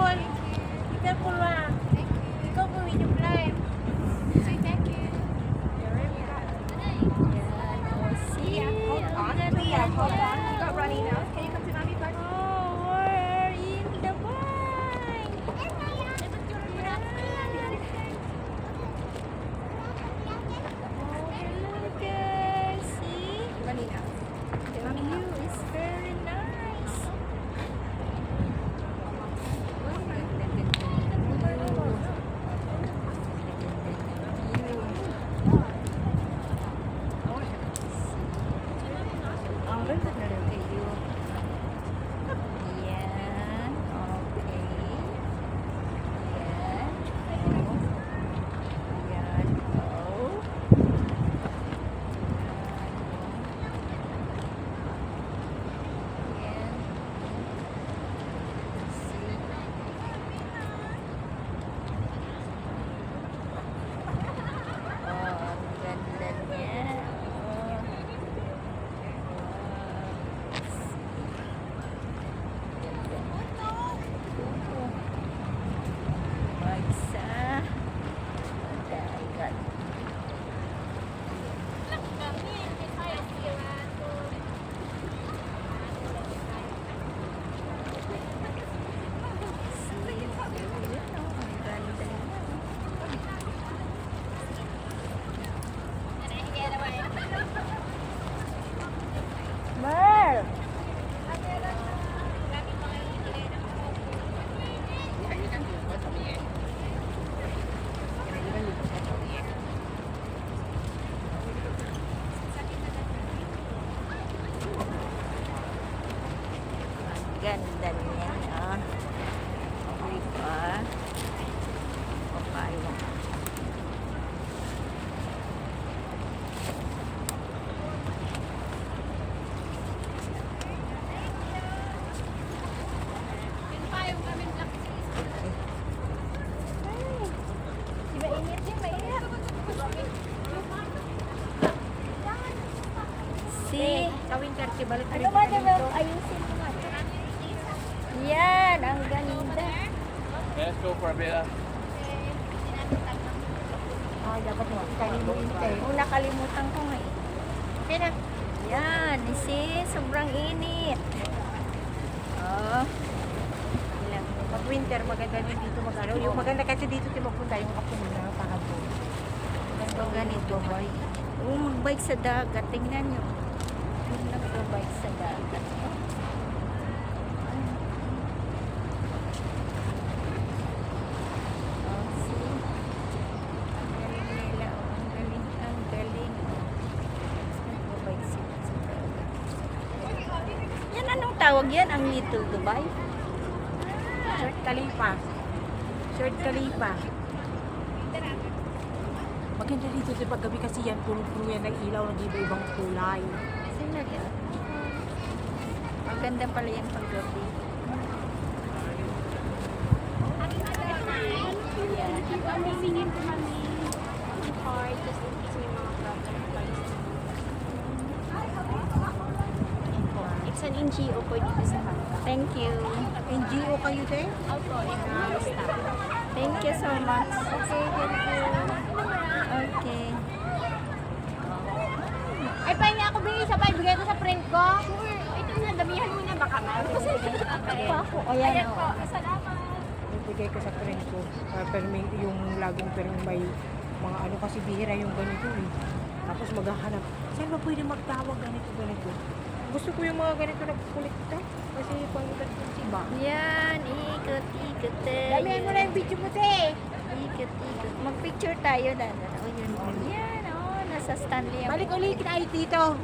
careful. Be careful, ma. Be careful with your life. Say thank you. Yan, oh, see? Hold on. Leah, hold on. You got runny nose. Can you come to mommy first? Oh, we're in the wine. Oh, look, guys, see? Runny nose. The view is very nice. Ang ganda na rin kayo. Yan. Okay. Yan. Oh. Yan. Oh. Yan. See? Oh, ang ganda niya. Oh. Magsa dagat. See, yun, oh, ang ganda niya. Mer! Ganda niya, ah. Okay pa. Okay. Di ba init yun? Mainit. See? Sa winter, balik Ano ba naman? Ayusin mo nga. Yan, ang ganda. Let's go for a bit. Ah, dapat mo. Kalimutan eh. Oh, nakalimutan ko nga eh. Okay na. Yan, see? Sobrang init. Oh. Ilang. Pag winter, maganda din dito mag-ano. Yung maganda kasi dito tayo magpunta yung ako muna. Pahapon. So, ganito ba? Oh, magbike sa dagat. Tingnan nyo. Yung nagbabike sa dagat. Oh. Oh, see? Ang galing nila. Oh, ang galing. Ang galing. Nagbabike sila sa dagat. Yan, anong tawag yan? Ang Little Dubai? Short Khalifa. Short Khalifa. Maganda dito sa paggabi kasi yan. Puno-puno yan ng ilaw ng iba-ibang kulay. Sino yan? Maganda pala yung paggabi. It's an NGO po dito sa Bangka. Thank you. NGO kayo din? Opo, staff. Thank you so much. Okay, thank you. Okay. Ay, pahingi ako bigay sa bigay ko sa friend ko. Sure. Ito na, damihan mo na baka okay. Pa ako. Ayan Ayan o. po, salamat. Ibigay ko sa friend ko. Pero may, yung laging pero may mga ano kasi bihira yung ganito eh. Tapos maghahanap. Saan ba pwede magtawag ganito? Gusto ko yung mga ganito na kulikta. Kasi pangitan ko si iba. Yan. Ikot, ikot tayo. Damihan mo na yung video mo, te! Ikot, ikot. Mag-picture tayo. O, yun. Yan, o. Nasa Stanley. ang- Balik ulit tayo dito.